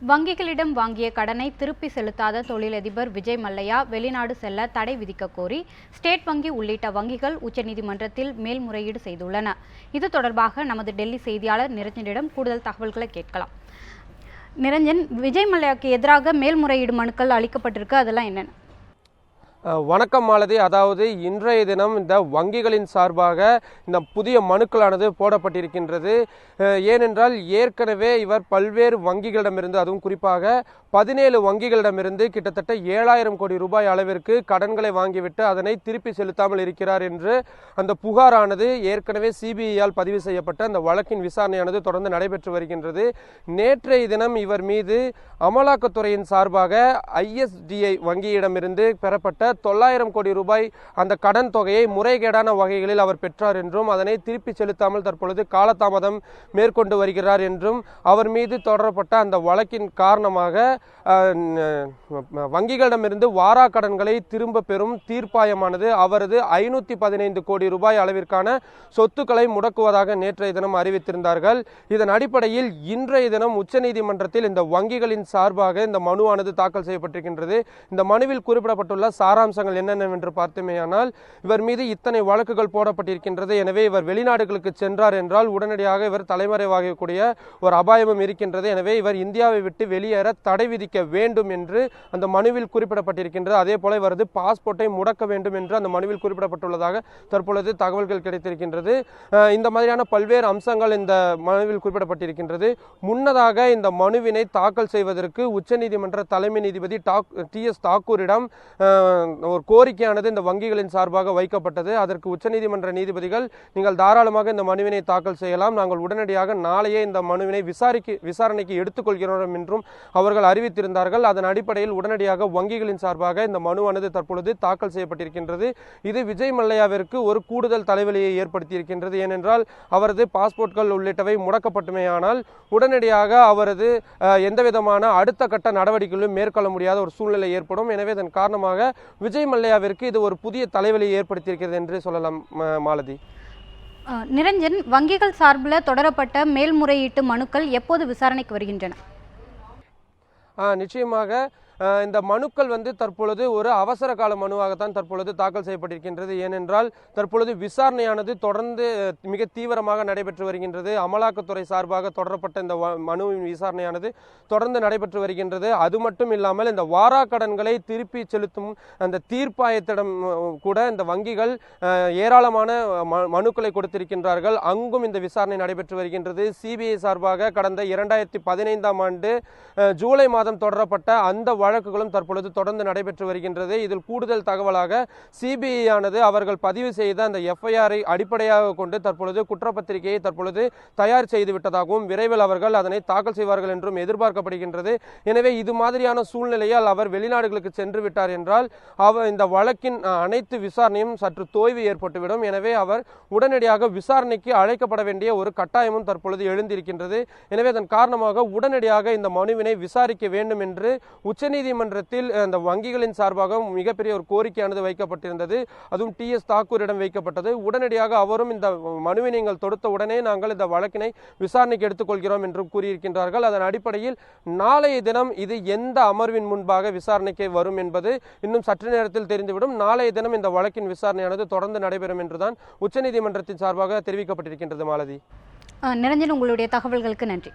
வங்கிகளிடம் வாங்கிய கடனை திருப்பி செலுத்தாத தொழிலதிபர் விஜய் மல்லையா வெளிநாடு செல்ல தடை விதிக்க கோரி ஸ்டேட் வங்கி உள்ளிட்ட வங்கிகள் உச்சநீதிமன்றத்தில் மேல்முறையீடு செய்துள்ளன. இது தொடர்பாக நமது டெல்லி செய்தியாளர் நிரஞ்சனிடம் கூடுதல் தகவல்களை கேட்கலாம். நிரஞ்சன், விஜய் மல்லையாவுக்கு எதிராக மேல்முறையீடு மனுக்கள் அளிக்கப்பட்டிருக்கு, அதெல்லாம் என்னென்ன? வணக்கம் மாலதி. அதாவது இன்றைய தினம் இந்த வங்கிகளின் சார்பாக இந்த புதிய மனுக்களானது போடப்பட்டிருக்கின்றது. ஏனென்றால் ஏற்கனவே இவர் பல்வேறு வங்கிகளிடமிருந்து, அதுவும் குறிப்பாக 17 வங்கிகளிடமிருந்து கிட்டத்தட்ட 7000 கோடி ரூபாய் அளவிற்கு கடன்களை வாங்கிவிட்டு அதனை திருப்பி செலுத்தாமல் இருக்கிறார் என்று அந்த புகாரானது ஏற்கனவே சிபிஐயால் பதிவு செய்யப்பட்ட அந்த வழக்கின் விசாரணையானது தொடர்ந்து நடைபெற்று வருகின்றது. நேற்றைய தினம் இவர் மீது அமலாக்கத்துறையின் சார்பாக ISDI வங்கியிடமிருந்து பெறப்பட்ட 900 கோடி ரூபாய் அந்த கடன் தொகையை முறைகேடான வகைகளில் அவர் பெற்றார் என்றும் அதனை திருப்பி செலுத்தாமல் தற்பொழுது காலதாமதம் மேற்கொண்டு வருகிறார் என்றும் அவர் மீது தொடரப்பட்ட அந்த வழக்கின் காரணமாக வங்கிகளிடமிருந்து வாரா கடன்களை திரும்ப பெறும் தீர்ப்பாயமானது அவரது 515 கோடி ரூபாய் அளவிற்கான சொத்துக்களை முடக்குவதாக நேற்றைய தினம் அறிவித்திருந்தார்கள். இதன் அடிப்படையில் இன்றைய தினம் உச்சநீதிமன்றத்தில் இந்த வங்கிகளின் சார்பாக இந்த மனுவானது தாக்கல் செய்யப்பட்டிருக்கின்றது. இந்த மனுவில் குறிப்பிடப்பட்டுள்ள சாராம்சங்கள் என்னென்னவென்று பார்த்தோமேயானால், இவர் மீது இத்தனை வழக்குகள் போடப்பட்டிருக்கின்றது. எனவே இவர் வெளிநாடுகளுக்கு சென்றார் என்றால் உடனடியாக இவர் தலைமறைவாகக்கூடிய ஒரு அபாயமும் இருக்கின்றது. எனவே இவர் இந்தியாவை விட்டு வெளியேற தடை விதிக்க வேண்டும் என்று அந்த மனுவில் குறிப்பிடப்பட்டிருக்கின்றது. அதே போல இவரது பாஸ்போர்ட்டை முடக்க வேண்டும் என்று அந்த மனுவில் குறிப்பிடப்பட்டுள்ளதாக தற்பொழுது தகவல்கள் கிடைத்திருக்கின்றது. இந்த மாதிரியான பல்வேறு அம்சங்கள் இந்த மனுவில் குறிப்பிடப்பட்டிருக்கின்றது. முன்னதாக இந்த மனுவினை தாக்கல் செய்வதற்கு உச்சநீதிமன்ற தலைமை நீதிபதி TS தாக்கூரிடம் ஒரு கோரிக்கையானது இந்த வங்கிகளின் சார்பாக வைக்கப்பட்டது. அதற்கு உச்சநீதிமன்ற நீதிபதிகள், நீங்கள் தாராளமாக இந்த மனுவினை தாக்கல் செய்யலாம், நாங்கள் உடனடியாக நாளையே இந்த மனுவினை விசாரணைக்கு எடுத்துக்கொள்கிறோம் என்றும் அவர்கள் அறிவித்திருந்தார்கள். அதன் அடிப்படையில் உடனடியாக வங்கிகளின் சார்பாக இந்த மனுவானது தற்பொழுது தாக்கல் செய்யப்பட்டிருக்கின்றது. இது விஜய் மல்லையாவிற்கு ஒரு கூடுதல் தலைவலியை ஏற்படுத்தியிருக்கின்றது. ஏனென்றால் அவரது பாஸ்போர்ட்கள் உள்ளிட்டவை முடக்கப்பட்டுமேயானால் உடனடியாக அவரது எந்தவிதமான அடுத்த கட்ட நடவடிக்கைகளும் மேற்கொள்ள முடியாத ஒரு சூழ்நிலை ஏற்படும். எனவே இதன் காரணமாக விஜய் மல்லையாவிற்கு இது ஒரு புதிய தலைவலியை ஏற்படுத்தியிருக்கிறது என்று சொல்லலாம். மாலதி, நிரஞ்சன், வங்கிகள் சார்பில் தொடரப்பட்ட மேல்முறையீட்டு மனுக்கள் எப்போது விசாரணைக்கு வருகின்றன? நிச்சயமாக இந்த மனுக்கள் தற்பொழுது ஒரு அவசர கால மனுவாகத்தான் தற்பொழுது தாக்கல் செய்யப்பட்டிருக்கின்றது. ஏனென்றால் தற்பொழுது விசாரணையானது தொடர்ந்து மிக தீவிரமாக நடைபெற்று வருகின்றது. அமலாக்கத்துறை சார்பாக தொடரப்பட்ட இந்த மனுவின் விசாரணையானது தொடர்ந்து நடைபெற்று வருகின்றது. அது மட்டும் இல்லாமல் இந்த வாரா கடன்களை திருப்பி செலுத்தும் அந்த தீர்ப்பாயத்திடம் கூட இந்த வங்கிகள் ஏராளமான மனுக்களை கொடுத்திருக்கின்றார்கள். அங்கும் இந்த விசாரணை நடைபெற்று வருகின்றது. சிபிஐ சார்பாக கடந்த 2015ஆம் ஆண்டு ஜூலை மாதம் தொடரப்பட்ட அந்த வழக்குகளும் தற்பொழுது தொடர்ந்து நடைபெற்று வருகின்றது. இதில் கூடுதல் தகவலாக சிபிஐ ஆனது அவர்கள் பதிவு செய்த அந்த எஃப்ஐஆரை அடிப்படையாக கொண்டு தற்பொழுது குற்றப்பத்திரிகையை தற்பொழுது தயார் செய்துவிட்டதாகவும் விரைவில் அவர்கள் அதனை தாக்கல் செய்வார்கள் என்றும் எதிர்பார்க்கப்படுகின்றது. எனவே இது மாதிரியான சூழ்நிலையால் அவர் வெளிநாடுகளுக்கு சென்று விட்டார் என்றால் இந்த வழக்கின் அனைத்து விசாரணையும் சற்று தோய்வு ஏற்பட்டுவிடும். எனவே அவர் உடனடியாக விசாரணைக்கு அழைக்கப்பட வேண்டிய ஒரு கட்டாயமும் தற்பொழுது எழுந்திருக்கின்றது. எனவே அதன் காரணமாக உடனடியாக இந்த மனுவினை விசாரிக்க வேண்டும் என்று உச்சநீதிமன்றத்தில் அந்த வங்கிகளின் சார்பாக மிகப்பெரிய ஒரு கோரிக்கையானது வைக்கப்பட்டிருந்தது. அதுவும் TS தாக்கூரிடம் வைக்கப்பட்டது. உடனடியாக அவரும் இந்த மனுவை நீங்கள் தொடுத்த உடனே நாங்கள் இந்த வழக்கினை விசாரணைக்கு எடுத்துக்கொள்கிறோம் என்று கூறியிருக்கின்றார்கள். அதன் அடிப்படையில் நாளைய தினம் இது எந்த அமர்வின் முன்பாக விசாரணைக்கு வரும் என்பது இன்னும் சற்று நேரத்தில் தெரிந்துவிடும். நாளைய தினம் இந்த வழக்கின் விசாரணையானது தொடர்ந்து நடைபெறும் என்றுதான் உச்சநீதிமன்றத்தின் சார்பாக தெரிவிக்கப்பட்டிருக்கின்றது. மாலதி, நிரஞ்சன், உங்களுடைய தகவல்களுக்கு நன்றி.